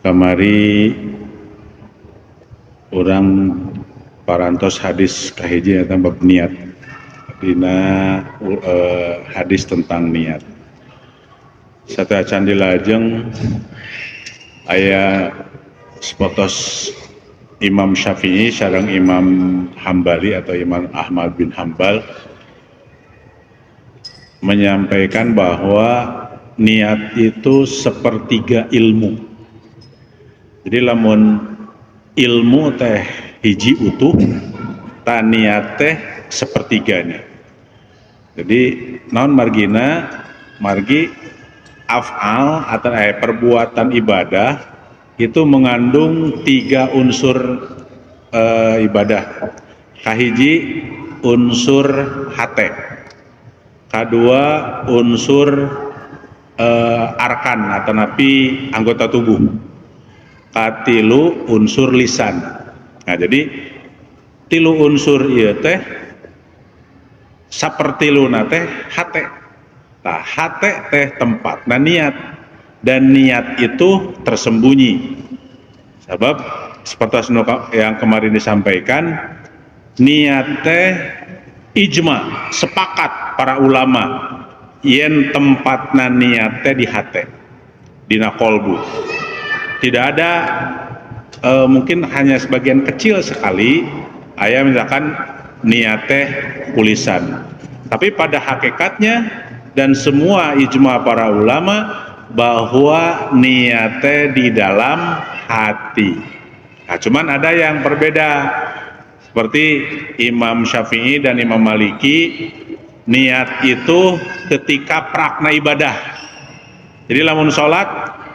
kamari orang parantos hadis kahiji eta bab niat dina hadis tentang niat. Sateacan dilajeng aya sepotos Imam Syafi'i sareng Imam Hambali atau Imam Ahmad bin Hambal menyampaikan bahwa niat itu sepertiga ilmu. Jadi lamun ilmu teh hiji utuh, ta niat teh sepertiganya. Jadi naon margina, margi af'al atau perbuatan ibadah itu mengandung 3 unsur ibadah. Kahiji unsur hate, kedua unsur arkan atau napi anggota tubuh, katilu unsur lisan. Nah jadi tilu unsur ieu teh sapertiluna teh hate. Nah hate teh tempat nah niat, dan niat itu tersembunyi. Sebab seperti yang kemarin disampaikan, niat teh ijma, sepakat para ulama yen tempatna niat teh di hate, dina kolbu. Tidak ada mungkin hanya sebagian kecil sekali aya misalkan niat teh kulisan, tapi pada hakikatnya dan semua ijma para ulama bahwa niat teh di dalam hati. Nah, cuman ada yang berbeda seperti Imam Syafi'i dan Imam Maliki, niat itu ketika prakna ibadah. Jadi lamun sholat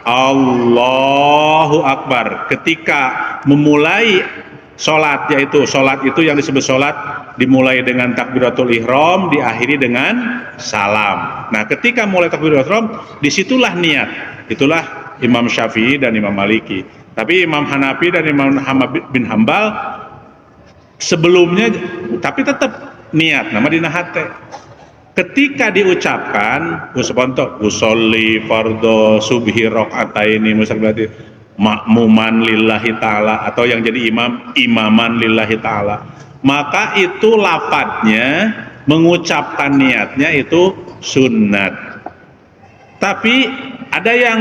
Allahu Akbar, ketika memulai sholat, yaitu sholat itu yang disebut sholat dimulai dengan takbiratul ihram, diakhiri dengan salam. Nah ketika mulai takbiratul ihram, disitulah niat. Itulah Imam Syafi'i dan Imam Maliki. Tapi Imam Hanafi dan Imam Ahmad bin Hambal sebelumnya tapi tetap niat nama dina hate. Ketika diucapkan usaponto usolli fardhu subhi rakaataini musabati makmuman lillahi ta'ala, atau yang jadi imam imaman lillahi ta'ala, maka itu lafadznya mengucapkan niatnya itu sunnat. Tapi ada yang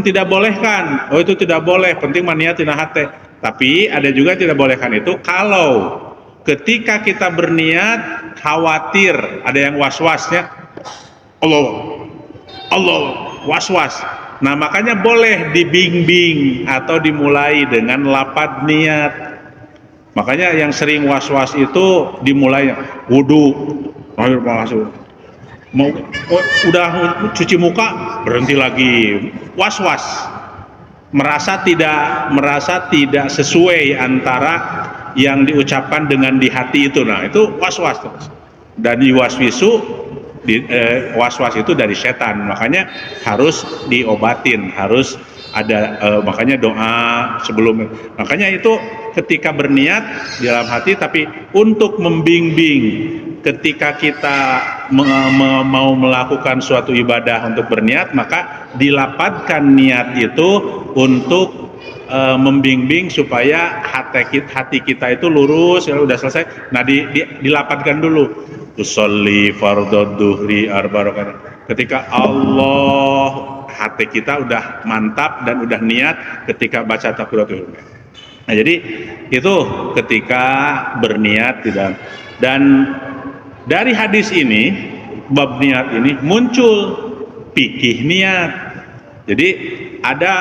tidak bolehkan, oh itu tidak boleh, penting niat tina hate. Tapi ada juga tidak bolehkan itu kalau ketika kita berniat khawatir ada yang was-wasnya, Allah was-was. Nah makanya boleh dibimbing atau dimulai dengan lafadz niat. Makanya yang sering was-was itu dimulai wudu, mau udah cuci muka berhenti lagi, was-was, merasa tidak sesuai antara yang diucapkan dengan di hati itu. Nah itu was-was terus, dan waswisu was-was itu dari setan, makanya harus diobatin, harus ada makanya doa sebelum. Makanya itu ketika berniat di dalam hati, tapi untuk membimbing ketika kita mau melakukan suatu ibadah untuk berniat, maka dilapatkan niat itu untuk membimbing supaya hati kita itu lurus. Ya udah selesai, nah dilapatkan dulu usolli fardhu duhri arba rakaat. Ketika Allah, hati kita udah mantap dan udah niat ketika baca takbiratul ihram. Nah jadi itu ketika berniat tidak. Dan dari hadis ini, bab niat ini muncul fikih niat. Jadi ada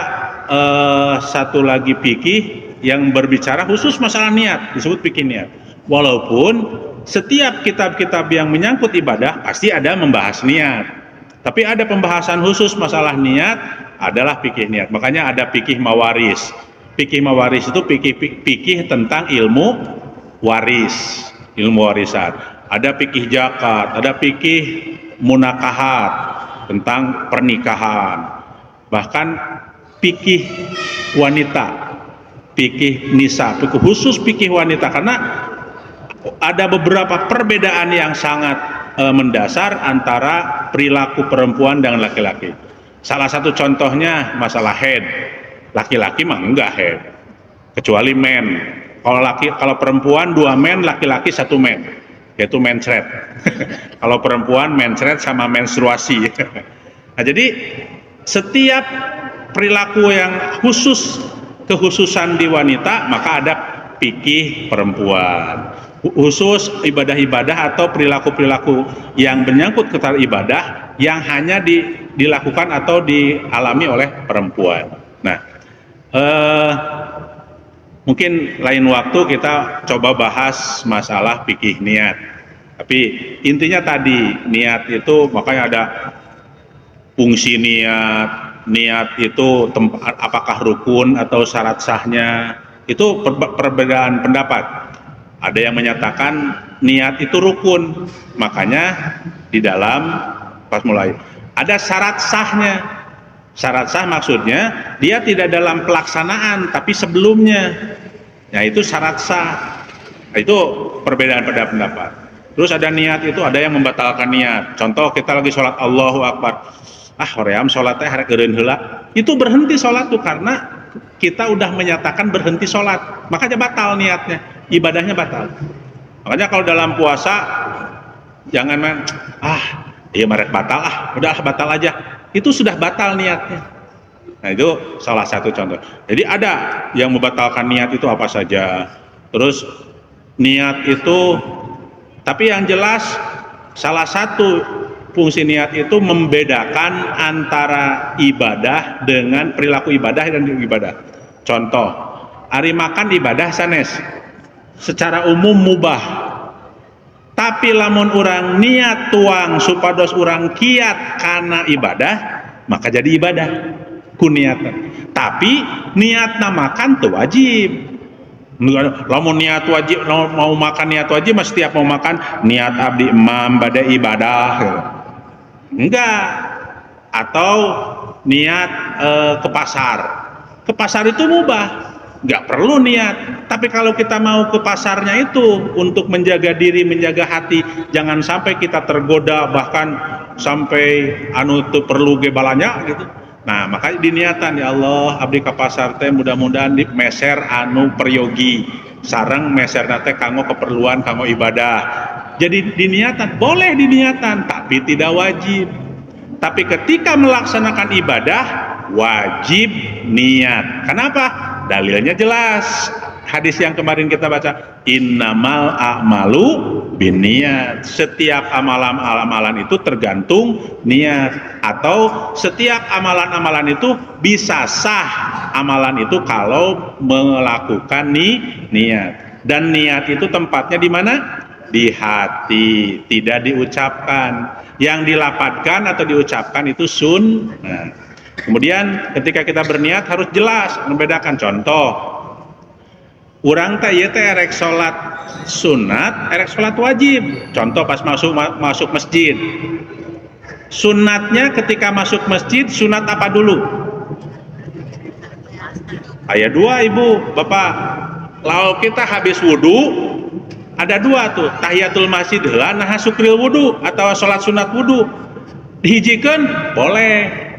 satu lagi fikih yang berbicara khusus masalah niat, disebut fikih niat. Walaupun setiap kitab-kitab yang menyangkut ibadah pasti ada membahas niat, tapi ada pembahasan khusus masalah niat adalah fikih niat. Makanya ada fikih mawaris. Fikih mawaris itu fikih tentang ilmu waris, ilmu warisan. Ada fikih zakat, ada fikih munakahat tentang pernikahan. Bahkan fikih wanita, fikih nisa, fikih khusus fikih wanita, karena ada beberapa perbedaan yang sangat mendasar antara perilaku perempuan dan laki-laki. Salah satu contohnya masalah haid. Laki-laki mah enggak kecuali men. Kalau perempuan 2 men, laki-laki 1 men, yaitu mensret. Kalau perempuan mensret sama menstruasi. Nah, jadi setiap perilaku yang khususan di wanita, maka ada fikih perempuan. Khusus ibadah-ibadah atau perilaku-perilaku yang menyangkut ketar ibadah yang hanya dilakukan atau dialami oleh perempuan. Nah, mungkin lain waktu kita coba bahas masalah fikih niat. Tapi intinya tadi, niat itu makanya ada fungsi niat itu apakah rukun atau syarat sahnya, itu perbedaan pendapat. Ada yang menyatakan niat itu rukun, makanya di dalam pas mulai ada syarat sahnya. Syarat sah maksudnya dia tidak dalam pelaksanaan tapi sebelumnya, yaitu syarat sah. Itu perbedaan pendapat. Terus ada niat itu, ada yang membatalkan niat. Contoh kita lagi sholat Allahu Akbar, hoream sholatnya hari keureun heula, itu berhenti sholat tuh karena kita udah menyatakan berhenti sholat, makanya batal niatnya, ibadahnya batal. Makanya kalau dalam puasa jangan main iya merek batal, udah batal aja, itu sudah batal niatnya. Nah, itu salah satu contoh. Jadi ada yang membatalkan niat itu apa saja. Terus niat itu, tapi yang jelas salah satu fungsi niat itu membedakan antara ibadah dengan perilaku ibadah dan ibadah. Contoh, ari makan ibadah sanes, secara umum mubah. Tapi lamun orang niat tuang supados orang kiat karena ibadah, maka jadi ibadah kuniatan. Tapi niatna makan tuh wajib. Lamun niat wajib, mau makan niat wajib, mas setiap mau makan niat abdi imam bade ibadah, enggak. Atau niat ke pasar itu mubah, nggak perlu niat. Tapi kalau kita mau ke pasarnya itu untuk menjaga diri, menjaga hati, jangan sampai kita tergoda bahkan sampai anu itu perlu gebalanya gitu. Nah, makanya diniatan, ya Allah abdi ka pasar teh mudah-mudahan di meser anu peryogi sareng meser nate kanggo keperluan kanggo ibadah. Jadi diniatan, boleh diniatan tapi tidak wajib. Tapi ketika melaksanakan ibadah wajib niat. Kenapa? Dalilnya jelas. Hadis yang kemarin kita baca, innamal a'malu binniyat. Setiap amalan itu tergantung niat, atau setiap amalan itu bisa sah amalan itu kalau melakukan niat. Dan niat itu tempatnya di mana? Di hati, tidak diucapkan. Yang dilafadzkan atau diucapkan itu sunnah. Kemudian ketika kita berniat harus jelas membedakan. Contoh, urang teh ieu teh erek salat sunat, erek salat wajib. Contoh pas masuk masjid. Sunatnya ketika masuk masjid, sunat apa dulu? Aya 2 Ibu, Bapak. Lalu kita habis wudu, ada 2 tuh, tahiyatul masjid heula nah sukril wudu atau salat sunat wudu. Dihijikeun boleh.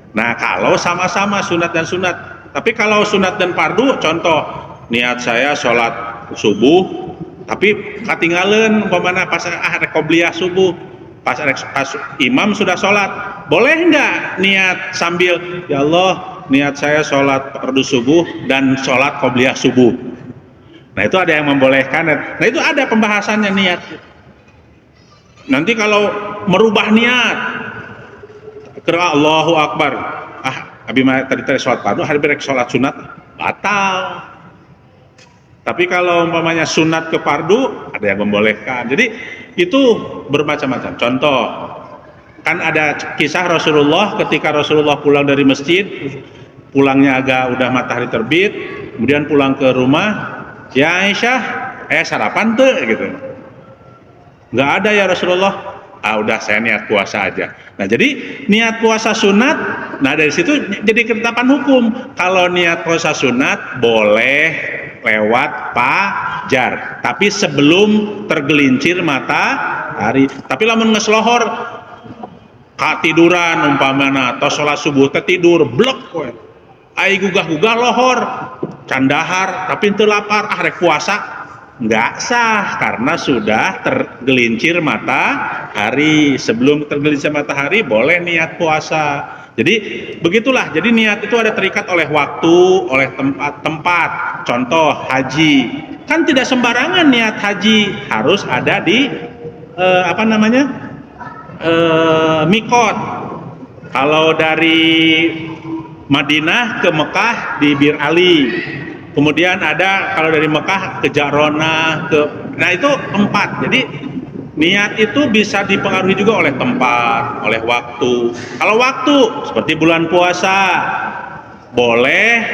Nah, kalau sama-sama sunat dan sunat. Tapi kalau sunat dan fardu, contoh niat saya sholat subuh tapi katinggalan umpamana pas rek qobliyah subuh, pas imam sudah sholat, boleh nggak niat sambil ya Allah niat saya sholat fardu subuh dan sholat qobliyah subuh. Nah, itu ada yang membolehkan. Nah, itu ada pembahasannya niat. Nanti kalau merubah niat, kira Allahu Akbar, abi tadi sholat fardu, hari berek sholat sunat, batal. Tapi kalau umpamanya sunat ke fardu, ada yang membolehkan. Jadi itu bermacam-macam. Contoh, kan ada kisah Rasulullah ketika Rasulullah pulang dari masjid, pulangnya agak udah matahari terbit, kemudian pulang ke rumah, ya Aisyah, sarapan tuh gitu. Nggak ada ya Rasulullah. Udah saya niat puasa aja. Nah, jadi niat puasa sunat, nah dari situ jadi ketetapan hukum. Kalau niat puasa sunat boleh lewat fajar, tapi sebelum tergelincir matahari. Tapi lamun ngeslohor katiduran umpamana atau sholat subuh tidur blok, ai gugah-gugah lohor candahar tapi teu lapar rek puasa, nggak sah karena sudah tergelincir matahari. Sebelum tergelincir matahari boleh niat puasa. Jadi begitulah, jadi niat itu ada terikat oleh waktu, oleh tempat. Contoh haji, kan tidak sembarangan niat haji, harus ada di mikot. Kalau dari Madinah ke Mekah di Bir Ali, kemudian ada kalau dari Mekah ke Jarona, nah itu 4. Jadi niat itu bisa dipengaruhi juga oleh tempat, oleh waktu. Kalau waktu seperti bulan puasa boleh,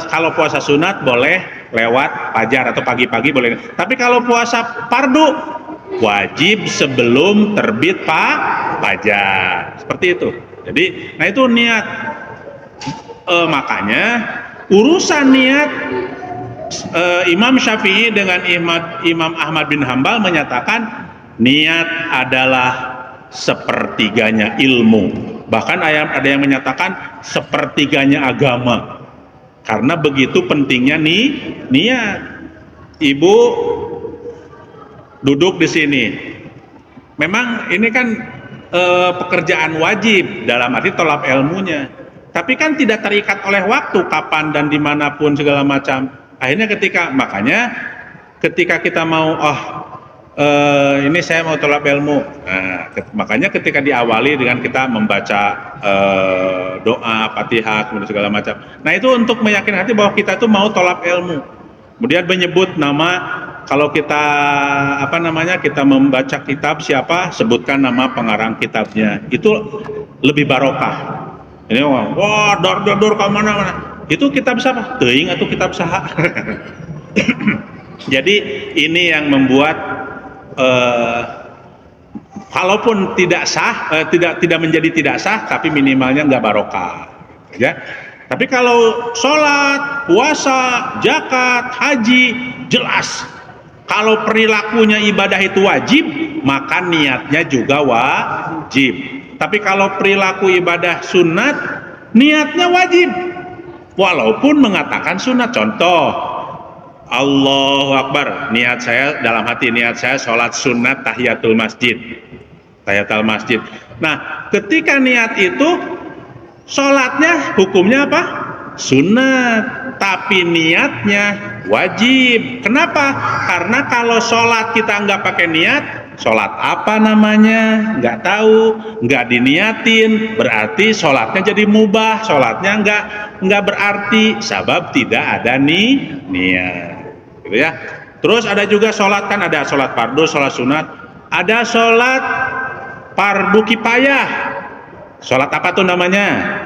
kalau puasa sunat boleh lewat fajar atau pagi-pagi boleh. Tapi kalau puasa fardu wajib sebelum terbit fajar. Seperti itu. Jadi, nah itu niat. Makanya urusan niat, Imam Syafi'i dengan Imam Ahmad bin Hambal menyatakan niat adalah sepertiganya ilmu. Bahkan ada yang menyatakan sepertiganya agama. Karena begitu pentingnya niat. Ibu duduk di sini. Memang ini kan pekerjaan wajib dalam arti tolab ilmunya. Tapi kan tidak terikat oleh waktu, kapan dan dimanapun segala macam. Akhirnya makanya ketika kita mau ini saya mau tolab ilmu, nah, makanya ketika diawali dengan kita membaca doa Fatihah kemudian segala macam. Nah itu untuk meyakinkan hati bahwa kita itu mau tolab ilmu. Kemudian menyebut nama, kalau kita kita membaca kitab siapa, sebutkan nama pengarang kitabnya, itu lebih barokah. Ini wah dor ke mana-mana. Itu kitab siapa? Teuing atau kitab saha? Jadi ini yang membuat kalaupun tidak sah, tidak menjadi tidak sah, tapi minimalnya nggak barokah. Ya. Tapi kalau sholat, puasa, zakat, haji, jelas. Kalau perilakunya ibadah itu wajib, maka niatnya juga wajib. Tapi kalau perilaku ibadah sunat, niatnya wajib. Walaupun mengatakan sunat. Contoh, Allahu Akbar, niat saya dalam hati, niat saya sholat sunat tahiyatul masjid. Tahiyatul masjid. Nah, ketika niat itu, sholatnya hukumnya apa? Sunat, tapi niatnya wajib. Kenapa? Karena kalau sholat kita nggak pakai niat, sholat apa namanya? Nggak tahu, nggak diniatin, berarti sholatnya jadi mubah, sholatnya nggak berarti, sebab tidak ada niat, gitu ya. Terus ada juga sholat, kan ada sholat fardu, sholat sunat, ada sholat fardu kifayah. Sholat apa tuh namanya?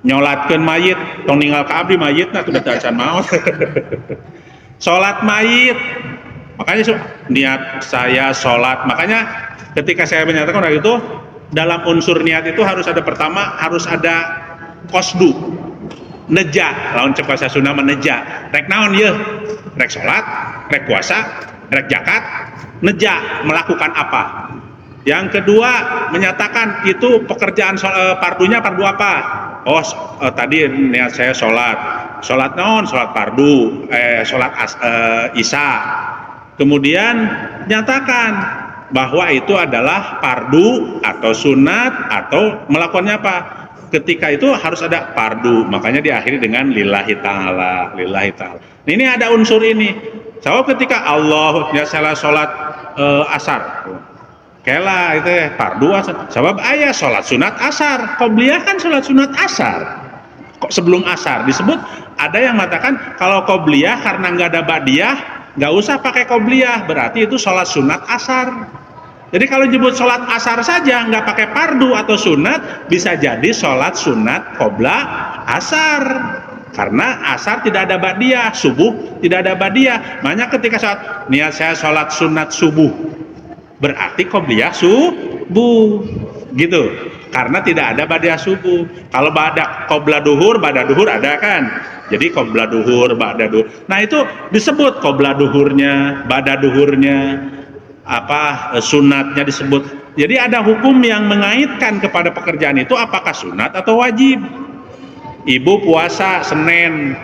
Nyolatkeun mayit, tong ninggal ka abdi mayitna tuh dacan maot. Sholat mayit, makanya niat saya sholat. Makanya ketika saya menyatakan itu, dalam unsur niat itu harus ada, pertama harus ada qasdu, neja, lawan cek bahasa Sunda meneja. Rek naon ye? Rek sholat, rek puasa, rek zakat, neja, melakukan apa? Yang kedua menyatakan itu pekerjaan fardunya fardu apa? Tadi niat saya sholat naon, sholat fardu, sholat isya. Kemudian nyatakan bahwa itu adalah fardu atau sunat atau melakukannya apa? Ketika itu harus ada fardu, makanya diakhiri dengan lillahi ta'ala, lillahi ta'ala. Ini ada unsur ini. So ketika Allah ya salah sholat asar, kela itu fardu asar. Sebab ayah sholat sunat asar, qobliyah kan sholat sunat asar. Kok sebelum asar disebut, ada yang mengatakan kalau qobliyah karena nggak ada ba'diyah, nggak usah pakai qobliyah, berarti itu sholat sunat asar. Jadi kalau nyebut sholat asar saja nggak pakai fardu atau sunat, bisa jadi sholat sunat qobla asar. Karena asar tidak ada ba'diyah, subuh tidak ada ba'diyah. Makanya ketika sholat, niat saya sholat sunat subuh, berarti qobliyah subuh, gitu. Karena tidak ada ba'diyah subuh. Kalau qobla duhur, ba'da duhur ada kan? Jadi qobla duhur, ba'da duhur. Nah itu disebut qobla duhurnya, ba'da duhurnya, sunatnya disebut. Jadi ada hukum yang mengaitkan kepada pekerjaan itu apakah sunat atau wajib. Ibu puasa Senin,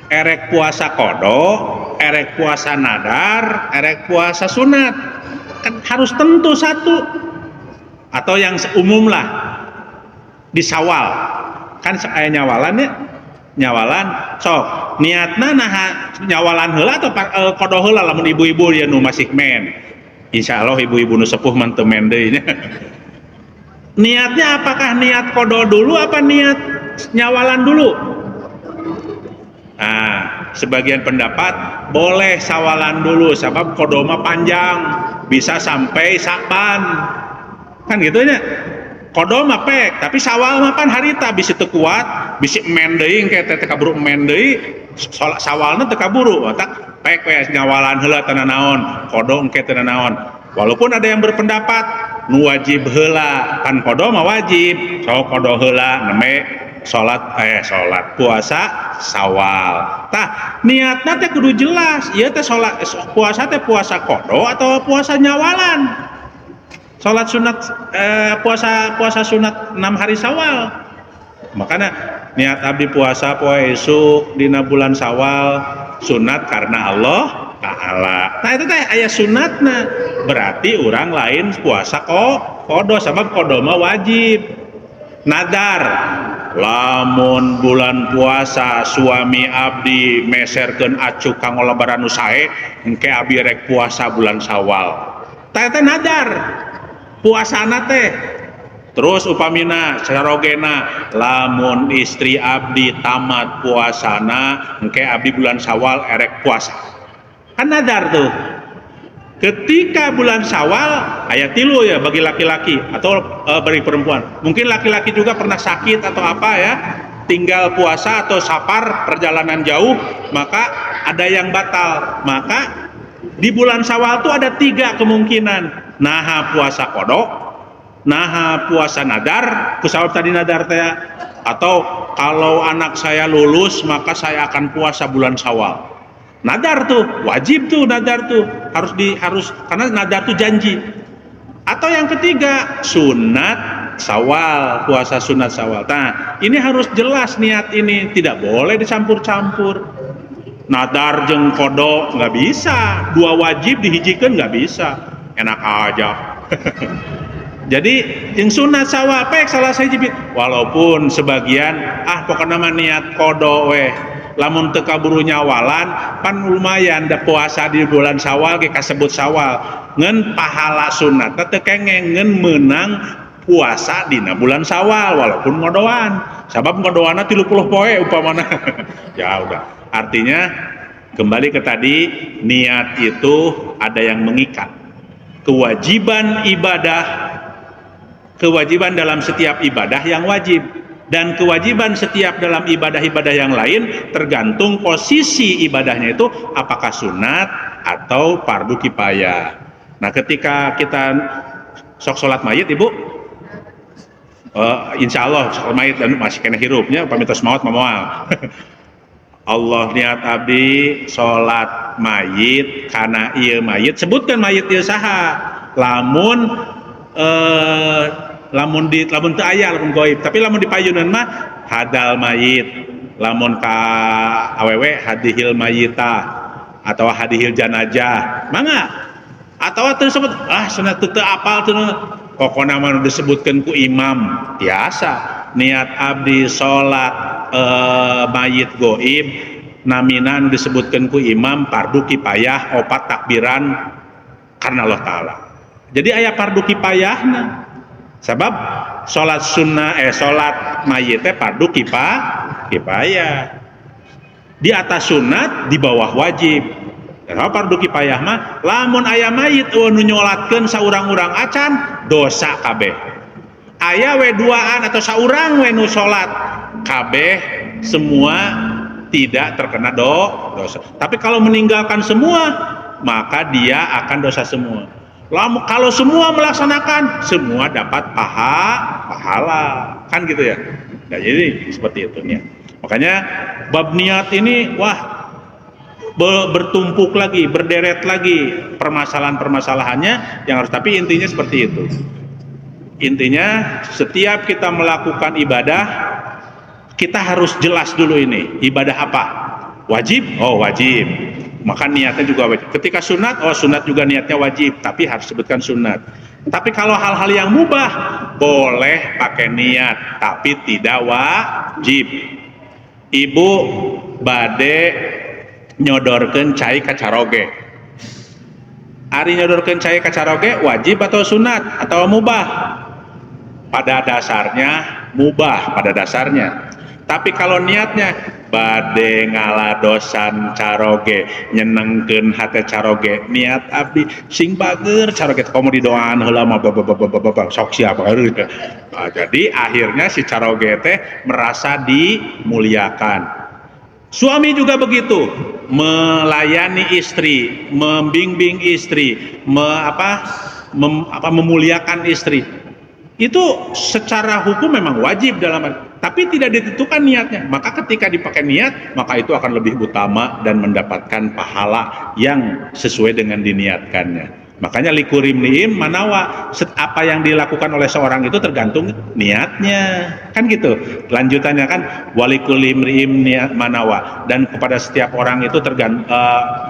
erek puasa kodo, erek puasa nadar, erek puasa sunat, kan harus tentu satu. Atau yang umum lah di Syawal, kan nyawalan ya, nyawalan sok niatna naha nyawalan heula atau kodo heula lamun ibu-ibu ya nu masih men. Insya Allah ibu-ibu nu sepuh mah teu men deui nya. Niatnya apakah niat kodo dulu apa niat nyawalan dulu? Nah, sebagian pendapat boleh sawalan dulu, sebab kodo mah panjang, bisa sampai Sa'ban. Kan gitu nya. Kodo mah pek, tapi sawal mah pan harita bisa teu kuat, bisa men deui engke teh kaburu men deui, sawalna teu kaburu, otak pek we nyawalan heula teu naon, kodo engke teu naon. Walaupun ada yang berpendapat nu wajib heula, kan kodo mah wajib, so kodo heula neme salat puasa Syawal. Tah niatna teh kudu jelas, ieu teh salat puasa teh puasa kodo atau puasa nyawalan. Salat sunat puasa sunat 6 hari Syawal. Makanya niat abdi puasa poe esuk dina bulan Syawal sunat karena Allah Ta'ala. Nah itu teh aya sunatna. Berarti orang lain puasa kodo, sebab kodo mah wajib. Nadar, lamun bulan puasa suami abdi meserkeun acuk kanggo lebaran nu sae engke abdi rek puasa bulan Syawal. Tah teh nadar. Puasana teh terus upamina sarogena lamun istri abdi tamat puasana engke abdi bulan Syawal erek puasa, kan nadar tuh. Ketika bulan Syawal ayat 3 ya bagi laki-laki atau bagi perempuan, mungkin laki-laki juga pernah sakit atau apa ya, tinggal puasa atau safar perjalanan jauh, maka ada yang batal. Maka di bulan Syawal tuh ada 3 kemungkinan. Naha puasa kodo, naha puasa nadar, kusawab tadi nadar teh, atau kalau anak saya lulus maka saya akan puasa bulan Syawal. Nadar tuh wajib tuh, nadar tuh harus karena nadar tuh janji. Atau yang ketiga sunat Syawal, puasa sunat Syawal. Nah ini harus jelas niat ini, tidak boleh dicampur-campur. Nadar jeung kodo nggak bisa, 2 wajib dihijikeun nggak bisa. Enak aja. Jadi yang sunat Syawal pek salah sahiji, walaupun sebagian pokoknya mah niat kodo weh, lamun teu kaburu nyawalan pan lumayan da puasa di bulan Syawal ge kasebut Syawal ngeun pahala sunat teu kengeng ngeun meunang puasa dina bulan Syawal walaupun ngodoan, sabab ngodoanna 30 poe upamana. Ya udah, artinya kembali ke tadi, niat itu ada yang mengikat. Kewajiban dalam setiap ibadah yang wajib, dan kewajiban setiap dalam ibadah-ibadah yang lain tergantung posisi ibadahnya itu apakah sunat atau fardu kifayah. Nah ketika kita sok sholat mayit ibu, insya Allah sholat mayit dan masih kena hirupnya pamitos maut memoal. Allah niat abdi sholat mayit karena ieu mayit, sebutkan mayit ieu saha, lamun teu aya, lamun goib, tapi lamun di payunan mah hadal mayit, lamun ka awewe hadihil mayita atau hadihil janajah mangga, atau tersebut sunat teu apal teu pokona mah disebutkeun ku imam biasa. Niat abdi sholat mayit goib naminan disebutkan ku imam fardu kifayah 4 takbiran karena Allah Ta'ala. Jadi aya fardu kifayahna, sebab sholat sholat mayit fardu kifayah, di atas sunat di bawah wajib. Karena fardu kifayah mah lamun aya mayit nu nyolatkeun saurang-urang acan dosa kabeh. Aya we duaan atau saurang we nu salat kabeh semua tidak terkena dosa. Tapi kalau meninggalkan semua maka dia akan dosa semua. Lalu kalau semua melaksanakan semua dapat pahala, kan gitu ya. Nah, jadi seperti itu ya. Makanya bab niat ini bertumpuk lagi, berderet lagi permasalahan-permasalahannya yang harus, tapi intinya seperti itu. Intinya setiap kita melakukan ibadah kita harus jelas dulu ini ibadah apa. Wajib? Oh wajib, maka niatnya juga wajib. Ketika sunat, oh sunat juga niatnya wajib, tapi harus sebutkan sunat. Tapi kalau hal-hal yang mubah boleh pakai niat, tapi tidak wajib. Ibu bade nyodorkeun cai ka caroge. Ari nyodorkeun cai ka caroge wajib atau sunat atau mubah? Pada dasarnya mubah pada dasarnya. Tapi kalau niatnya bade ngaladosan caroge, nyenengkeun hate caroge, niat abdi sing bager caroge komo didoaan heula mah sok siapa. Nah, jadi akhirnya si caroge teh merasa dimuliakan. Suami juga begitu, melayani istri, membimbing istri, memuliakan istri. Itu secara hukum memang wajib tapi tidak ditentukan niatnya. Maka ketika dipakai niat, maka itu akan lebih utama dan mendapatkan pahala yang sesuai dengan diniatkannya. Makanya likurim ni'im manawa, apa yang dilakukan oleh seorang itu tergantung niatnya, kan gitu. Lanjutannya kan walikulim ni'im niat manawa, dan kepada setiap orang itu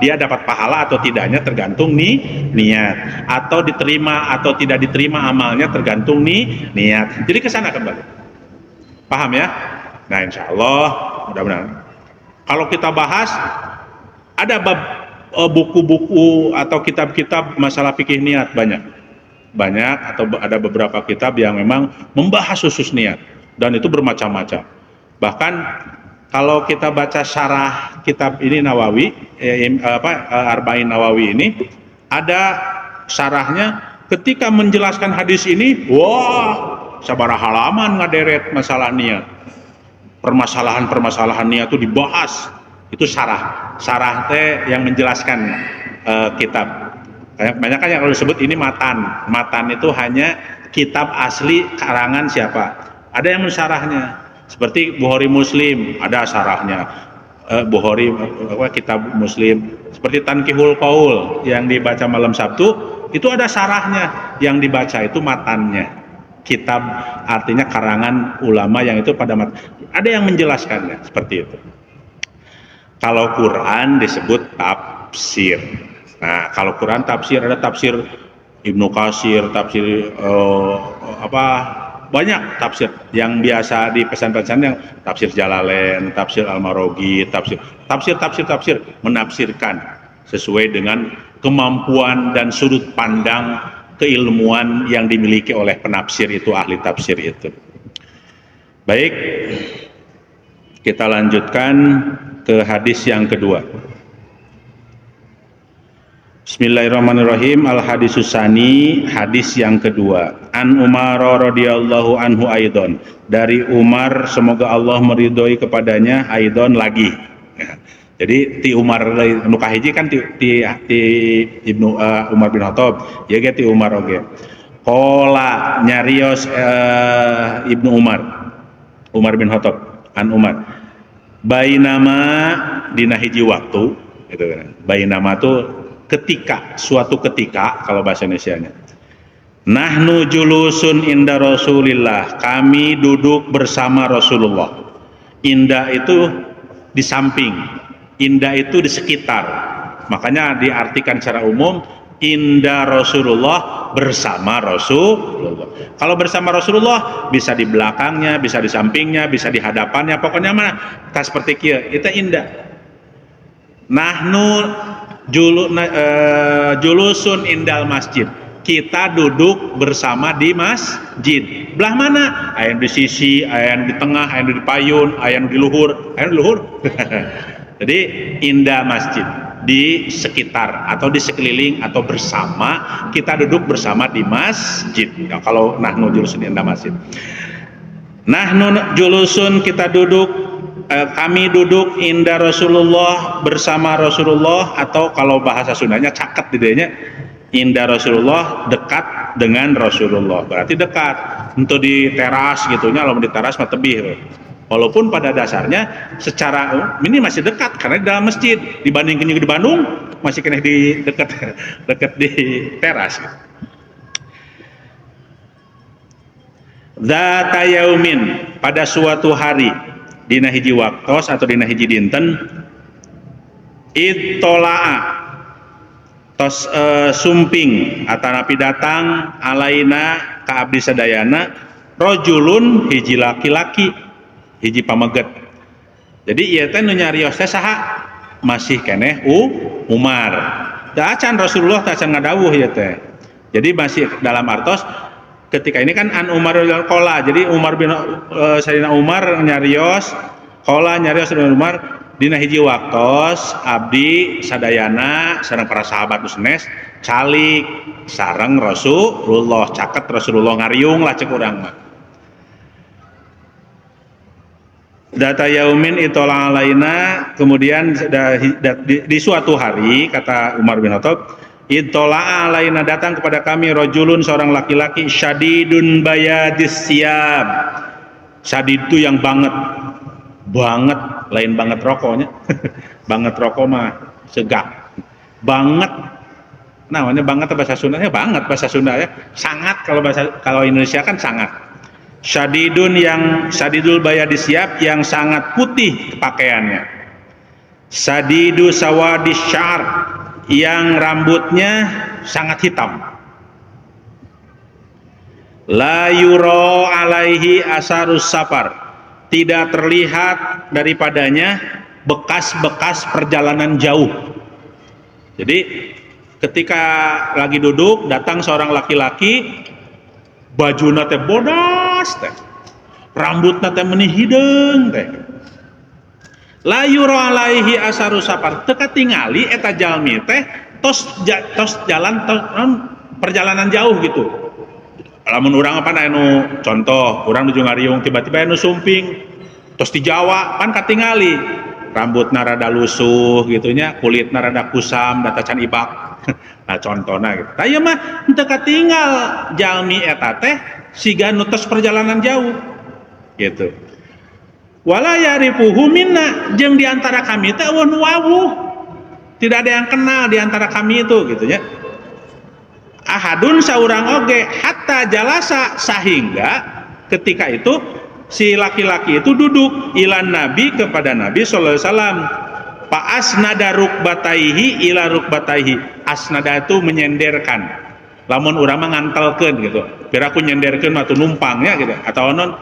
dia dapat pahala atau tidaknya tergantung niat, atau diterima atau tidak diterima amalnya tergantung niat. Jadi ke sana kembali, paham ya? Nah insya Allah mudah-mudahan kalau kita bahas ada buku-buku atau kitab-kitab masalah fikih niat banyak atau ada beberapa kitab yang memang membahas khusus niat dan itu bermacam-macam. Bahkan kalau kita baca syarah kitab ini Nawawi, Arba'in Nawawi ini ada syarahnya ketika menjelaskan hadis ini, wah sabaraha halaman ngaderet masalah niat, permasalahan niat itu dibahas. Itu syarah teh yang menjelaskan kitab. Banyak kan yang kalau disebut ini matan itu hanya kitab asli karangan siapa, ada yang mensyarahnya seperti Bukhari Muslim ada syarahnya, Bukhari kitab Muslim, seperti Tanqihul Qaul yang dibaca malam Sabtu itu ada syarahnya, yang dibaca itu matannya. Kitab artinya karangan ulama yang itu pada ada yang menjelaskannya seperti itu. Kalau Quran disebut tafsir. Nah, kalau Quran tafsir ada tafsir Ibnu Katsir, tafsir banyak tafsir yang biasa di pesan-pesan yang tafsir Jalalain, tafsir Al-Marogi, tafsir menafsirkan sesuai dengan kemampuan dan sudut pandang keilmuan yang dimiliki oleh penafsir itu, ahli tafsir itu. Baik, kita lanjutkan ke hadis yang kedua. Bismillahirrahmanirrahim. Al-hadisus sani, hadis yang kedua. An Umar radhiyallahu anhu aidon. Dari Umar, semoga Allah meridhoi kepadanya, aidon lagi. Ya. Jadi ti Umar nu kahiji kan ti Ibnu Umar bin Khattab, ya ti Umar oge. Qala nyarios Ibnu Umar bin Khattab, an Umar. Bainama dina hiji waktu, gitu kan. Bainama tuh ketika, suatu ketika kalau bahasa Indonesianya. Nahnu julusun inda Rasulillah, kami duduk bersama Rasulullah. Inda itu di samping, inda itu di sekitar. Makanya diartikan secara umum inda Rasulullah, bersama Rasulullah. Kalau bersama Rasulullah bisa di belakangnya, bisa di sampingnya, bisa di hadapannya, pokoknya mana tak seperti kia, itu indah. Nahnu julusun indal masjid, kita duduk bersama di masjid. Belah mana? Ayan di sisi, ayan di tengah, ayan di payun, ayan di luhur. Jadi indah masjid, di sekitar atau di sekeliling atau bersama, kita duduk bersama di masjid. Ya, kalau nahnu julusun indah masjid. Nahnu julusun, kita duduk, kami duduk indah Rasulullah, bersama Rasulullah, atau kalau bahasa Sundanya caket didenya, indah Rasulullah, dekat dengan Rasulullah, berarti dekat. Untuk di teras gitunya, kalau di teras mah tebih. Walaupun pada dasarnya secara ini masih dekat karena di dalam masjid, dibandingkan di Bandung masih kena di dekat di teras. Dzata yaumin, pada suatu hari, dina hiji waktos atau dina hiji dinten ittola'a tos sumping atanapi datang alaina ka abdi sadayana rajulun hiji laki-laki hiji pameget. Jadi ieu teh nu nyarios teh saha? Masih keneh Umar. Da acan Rasulullah teh acan ngadawuh ieu teh. Jadi masih dalam artos ketika ini kan an Umar bin Qala. Jadi Umar bin Sayyidina Umar nyarios qala nyarios Sayyidina Umar dina hiji waktos abdi sadayana sareng para sahabat usnes calik sareng Rasulullah caket Rasulullah ngariung lah cek urang mah. Data yaumin itola alaina, kemudian di suatu hari kata Umar bin Khattab itola alaina datang kepada kami rojulun seorang laki-laki syadidun bayadis siab. Syadid itu yang banget lain banget rokoknya banget rokok mah segak banget namanya banget bahasa Sundanya banget bahasa Sunda ya sangat kalau Indonesia kan sangat. Syadidun yang syadidul bayadis siab yang sangat putih pakaiannya. Syadidu sawadis syar yang rambutnya sangat hitam. La yuro alaihi asarus safar, tidak terlihat daripadanya bekas-bekas perjalanan jauh. Jadi ketika lagi duduk datang seorang laki-laki bajuna teh bodas teh rambutna teh meuni hideung teh la yuro alaihi asarus safar teu katingali eta jalmi teh tos jalan perjalanan jauh gitu. Lamun urang apa anu contoh urang nuju ngariung tiba-tiba anu sumping tos di Jawa pan katingali rambutna rada lusuh gitunya kulitna rada kusam data can ibak nah contohna gitu tah ieu mah henteu katinggal jalmi eta teh siga nu tos perjalanan jauh gitu. Wala yarifuhu minna jeung di antara kami teh eueuh nu wawuh tidak ada yang kenal di antara kami itu gitu ya. Ahadun saurang oge hatta jalasa sehingga ketika itu si laki-laki itu duduk ilan nabi kepada Nabi sallallahu alaihi wasallam fa asnada rukbataihi ila rukbataihi. Asnada itu menyenderkan lamun urang mah ngantelkeun gitu biar aku nyenderkeun mah tuh numpangnya gitu atau non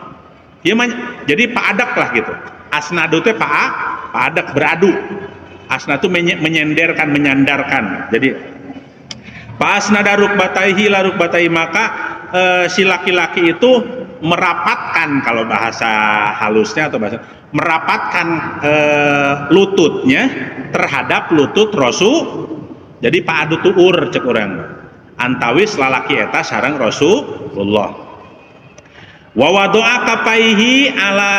ieu mah jadi paadak lah gitu. Asnadu teh paadak beradu. Asna itu menyenderkan menyandarkan. Jadi pas nada rukbataihi la rukbataihi maka si laki-laki itu merapatkan kalau bahasa halusnya atau bahasa merapatkan lututnya terhadap lutut Rasul. Jadi paadu tuur cek urang antawis lalaki eta sareng Rasulullah. Wa wadoa kapaihi ala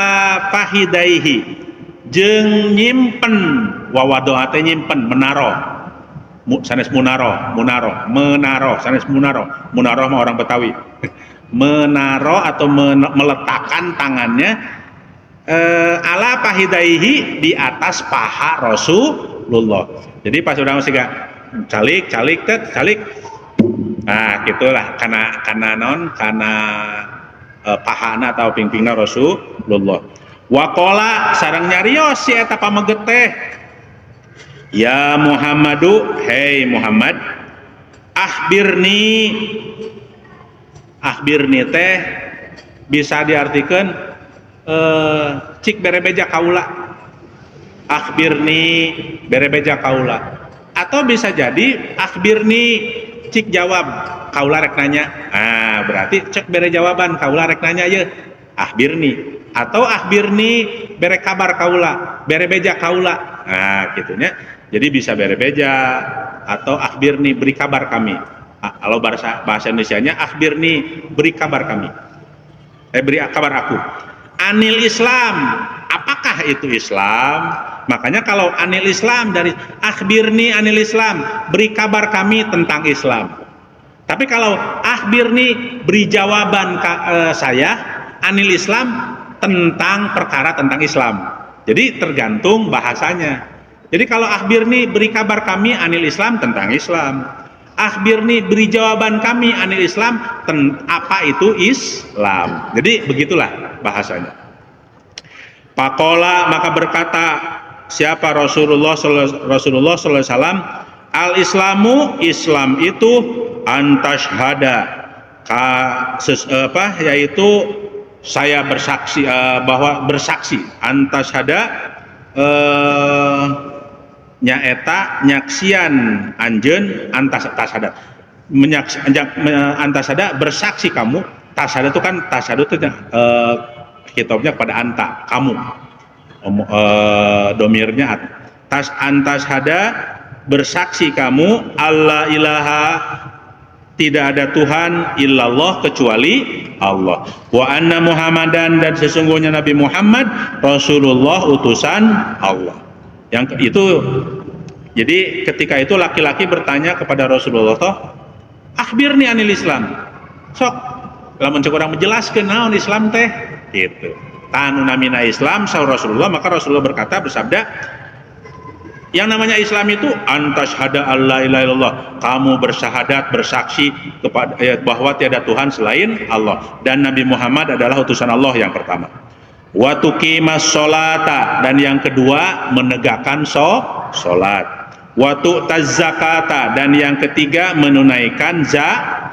fahidaihi jeung nyimpen wa wadoa teh nyimpen menaro sanes munaro sanes munaro mah orang Betawi menaro atau meletakkan tangannya ala pahidaihi di atas paha Rasulullah. Jadi pas udah masih gak calik nah gitulah karena pahana atau pingpingna Rasulullah. Waqala sareng nyarios si eta pameget teh ya Muhammadu, hei Muhammad, akhbirni teh bisa diartikan cik berebeja kaula, akhbirni berebeja kaula, atau bisa jadi akhbirni cik jawab kaula rek nanya. Berarti cek bere jawaban kaula rek nanya ye akhbirni, atau akhbirni bere kabar kaula, berebeja kaula. Gitunya. Jadi bisa berebeja atau akhbirni beri kabar kami. Kalau bahasa Indonesianya akhbirni beri kabar kami. Beri kabar aku. Anil Islam, apakah itu Islam? Makanya kalau anil Islam dari akhbirni anil Islam, beri kabar kami tentang Islam. Tapi kalau akhbirni beri jawaban saya anil Islam tentang perkara tentang Islam. Jadi tergantung bahasanya. Jadi kalau akhbirni beri kabar kami anil Islam tentang Islam. Akhbirni beri jawaban kami anil Islam apa itu Islam. Jadi begitulah bahasanya. Pakola, maka berkata siapa Rasulullah Sallallahu Alaihi Wasallam, al Islamu, Islam itu antashhada, yaitu saya bersaksi, bahwa bersaksi, antashhada, nyaeta nyaksian anjeun, antashhada antasada bersaksi kamu. Tasada itu kan, tasada itu kitabnya kepada anta, kamu, domirnya antashada, bersaksi kamu, Allah ilaha, tidak ada Tuhan illallah kecuali Allah, wa anna Muhammadan, dan sesungguhnya Nabi Muhammad Rasulullah, utusan Allah. Yang itu, jadi ketika itu laki-laki bertanya kepada Rasulullah, toh akhbirni anil Islam, sok lamun cek urang menjelaskeun naon Islam teh gitu. Tanu namina Islam saur Rasulullah, maka Rasulullah berkata, bersabda, yang namanya Islam itu antashhada alla ilaha illallah, kamu bersyahadat, bersaksi kepada bahwa tiada Tuhan selain Allah dan Nabi Muhammad adalah utusan Allah yang pertama. Wa tuqimas sholata, dan yang kedua menegakkan salat. Wa tu'taz zakata, dan yang ketiga menunaikan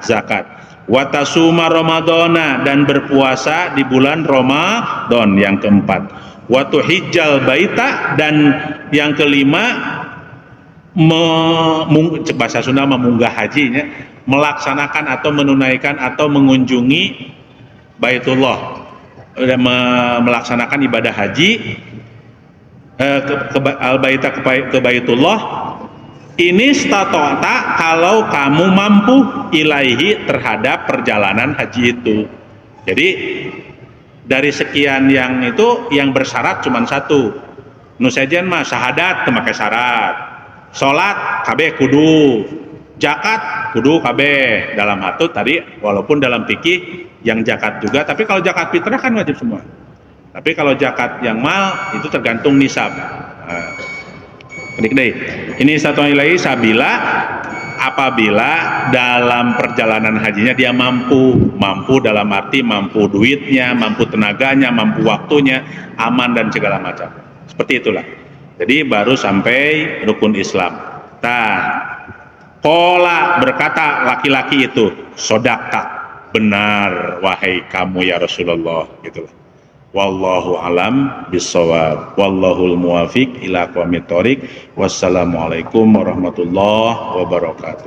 zakat. Wa tasuma ramadhana, dan berpuasa di bulan Ramadan yang keempat. Wa tuhijjal baita, dan yang kelima bahasa Sunda memunggah hajinya, melaksanakan atau menunaikan atau mengunjungi Baitullah, melaksanakan ibadah haji ke Baitullah. Ini statota, kalau kamu mampu, ilaihi, terhadap perjalanan haji itu. Jadi dari sekian yang itu, yang bersyarat cuma satu. Nu sejen mah syahadat teu syarat, salat kabeh kudu, zakat kudu kabeh dalam hatut tadi, walaupun dalam fikih yang zakat juga, tapi kalau zakat fitrah kan wajib semua. Tapi kalau zakat yang mal itu tergantung nisab. Ini satu nilai sabila, apabila dalam perjalanan hajinya dia mampu dalam arti mampu duitnya, mampu tenaganya, mampu waktunya, aman dan segala macam. Seperti itulah. Jadi baru sampai rukun Islam. Qala, berkata laki-laki itu, sodaka, benar wahai kamu ya Rasulullah, gitulah. Wallahu alam bisawab, wallahul muwafiq ila aqwamit thoriq. Wassalamualaikum warahmatullahi wabarakatuh.